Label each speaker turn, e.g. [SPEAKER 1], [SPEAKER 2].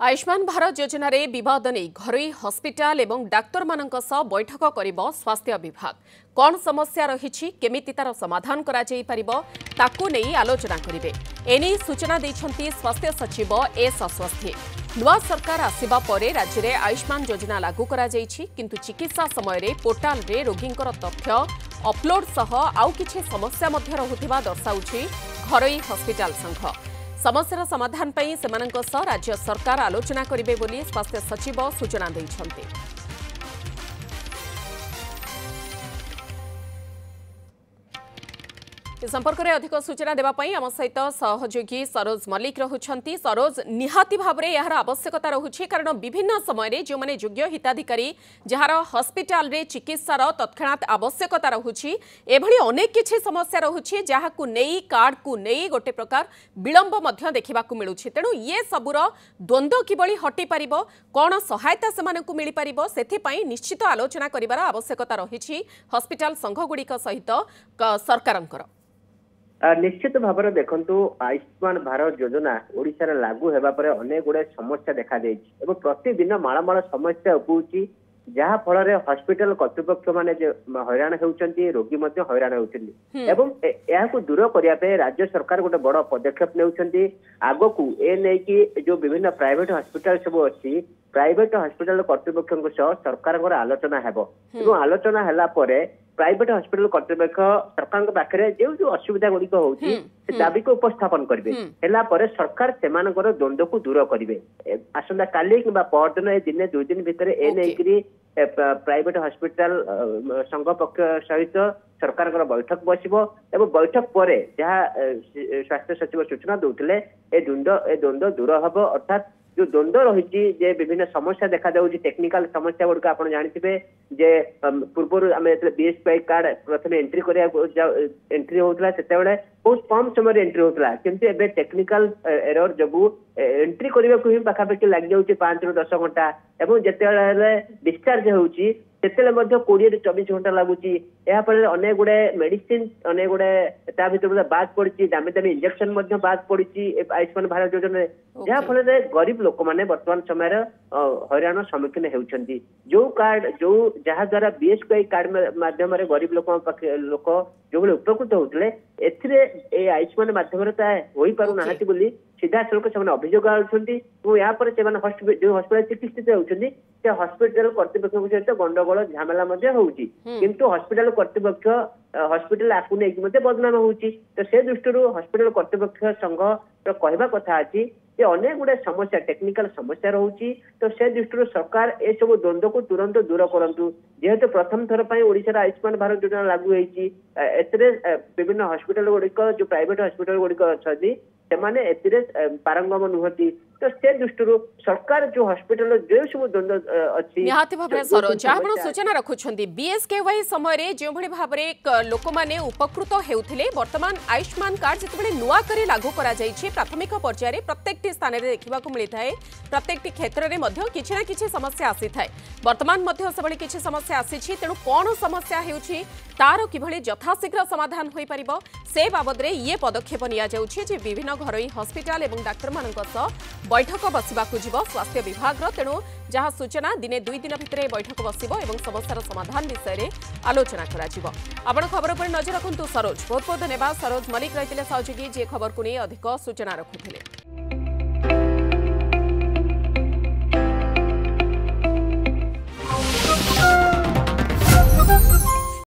[SPEAKER 1] आयुष्मान भारत योजना रे विवाद नहीं घरोई हॉस्पिटल एवं डाक्तर मानक सह बैठक करिबो स्वास्थ्य विभाग कौन समस्या रही केमिति तार समाधान करा जाई परिबो ताकू नहीं आलोचना करिवे एनी सूचना दैछंती स्वास्थ्य सचिव एस अस्वस्थी नुआ सरकार आसिबा परे राज्य रे आयुष्मान योजना लागू करा जाईछि किंतु चिकित्सा समय रे पोर्टाल रे रोगींकर तथ्य अपलोड सह आउ किछि समस्या मध्य रहुथिबा दर्शाउछि घरोई हॉस्पिटल संघ समस्यार समाधान पई सेमानक सह राज्य सरकार आलोचना करिवे बोली स्वास्थ्य सचिव सूचना दैछंती। इस संपर्क में अधिक सूचना देवाई आम सहित सहयोगी सरोज मल्लिक रहुछंती। सरोज निहाती भाव में यार आवश्यकता रहुछि कारण विभिन्न समय जो माने योग्य हिताधिकारी जार हॉस्पिटल रे चिकित्सार तत्क्षणात आवश्यकता रहुछि एभली अनेक किछि समस्या रहुछि जहाकु नेई कार्ड को नेई गोटे प्रकार विलंब मध्य देखिबाकु मिलुछि तेणु ये सबुर द्वंद्व किबळी हटि परिबो कोन सहायता सेमानकु मिलि परिबो सेथिपई निश्चित आलोचना करिवार आवश्यकता रहिछि हॉस्पिटल संघ गुड़िक सहित सरकारंकर।
[SPEAKER 2] निश्चित भाव में देखु आयुष्मान भारत योजना ओडिशा लागू होगा पर अनेक गुड़े समस्या देखा देछि प्रतिदिन मालमाल समस्या उपउछि जहा फल हॉस्पिटल कर्तृपक्ष माने हैरान होउछंती रोगी मध्य हैरान होउछंती एवं याकू दूर करने राज्य सरकार गोटे बड़ पदक्षेप नेउछंती आगो को ए नै कि जो विभिन्न प्राइवेट हॉस्पिटल सब अछि प्राइवेट हॉस्पिटल कर्तृपक्ष सरकार आलोचना हेबो आलोचना हैला परे प्राइवेट हॉस्पिटल कर्तृपक्ष सरकार पाखे जो जो असुविधा गुड़िक होउछि दाबी को उपस्थापन करेंगे सरकार से द्वंद्व को दूर करेंगे आसंता काली कि परदिन ए दिन 2 दिन भितर ए नहीं प्राइवेट हॉस्पिटल संघ पक्ष सहित सरकार बैठक बसिबो एवं बैठक पर जहाँ स्वास्थ्य सचिव सूचना दौले ए द्वंद्व दूर हम अर्थात जो द्वंद्व रही विभिन्न समस्या देखा जाऊँगी टेक्निकल समस्या गुड़िक आप जानते जे पूर्व आम बीएसपी कार्ड प्रथम एंट्री एंट्री होता से बहुत कम समय एंट्री होता किंतु एबे टेक्निकल एरर जबू एंट्री करने को ही पाखापाखि लग जाऊँगी 5 ରୁ 10 घंटा एवं जिते डिस्चार्ज होउची सेतेले 20 ରୁ 24 घंटा लगुची याफल अनेक गुड़े मेडिसिन अनेक गुड़े भर बाद पड़ी दामी दामी इंजेक्शन बाद पड़ी आयुष्मान भारत योजना जहाँफल गरीब लोक मैंने वर्तमान समय हैरान सम्मुखीन होती जो कार्ड जो जहाँ द्वारा बीएसपी कार्ड माध्यम गरीब लोक जो उपकृत होते आयुष्मान माध्यम हो पारना बोली सीधा सड़क से अभियोग आपर से जो हस्पिटाल चिकित्सित होती हस्पिटाल कर्तृपक्ष सहित गंडगोल झमेला किंतु हस्पिटाल कर्तृपक्ष हस्पिटाल आपको नहीं बदनाम होती तो से दृष्टि हस्पिटाल कर्तृपक्ष संघ कहवा कथा अच्छी अनेक गुड़े समस्या टेक्निकल समस्या रही तो से दृष्टि सरकार ए सब द्वंद्व को तुरंत दूर करूँ जेहेतु प्रथम थर पर ओडिशा आयुष्मान भारत योजना लागू होती विभिन्न हस्पिटाल गुड़िक जो प्राइवेट हस्पिटाल गुड़िक अच्छी से पारंगम नुहति तो से दृष्टि सरकार जो हस्पिटाल जो सब द्वंद्व अच्छी
[SPEAKER 1] निहाती भाबरे सरोज आपण सूचना रखुछंती बीएसकेवाई समय रे जो भली भाबरे लोक माने उपकृत हेउथिले वर्तमान आयुष्मान कार्ड जेतबेले नुआ करे लागू करा जाईछि प्राथमिक पर्याय रे प्रत्येक स्थान रे देखिबा को मिली थाए प्रत्येक क्षेत्र रे मध्य किछि ना किछि समस्या आसी थाए वर्तमान मध्य सबले किछि समस्या आसीछि तेनु कोन समस्या हेउछि तार किभली यथाशीघ्र समाधान होई परिबो से बाबद रे ये पदक्षेप निया जाउछि जे विभिन्न घरोई हॉस्पिटल एवं डाक्टर मानक सह बैठक बसिबाकु जीव स्वास्थ्य विभाग तेणु जहाँ सूचना दिने 2 दिन भितर बैठक बसिबो एवं समस्यार समाधान विषय रे आलोचना करा जीवो। आपण खबर पर नजर रखंतु सरोज बहुत बहुत धन्यवाद सरोज मल्लिक रहितले सहयोगी जे खबर को नहीं अधिक सूचना रखुथिले।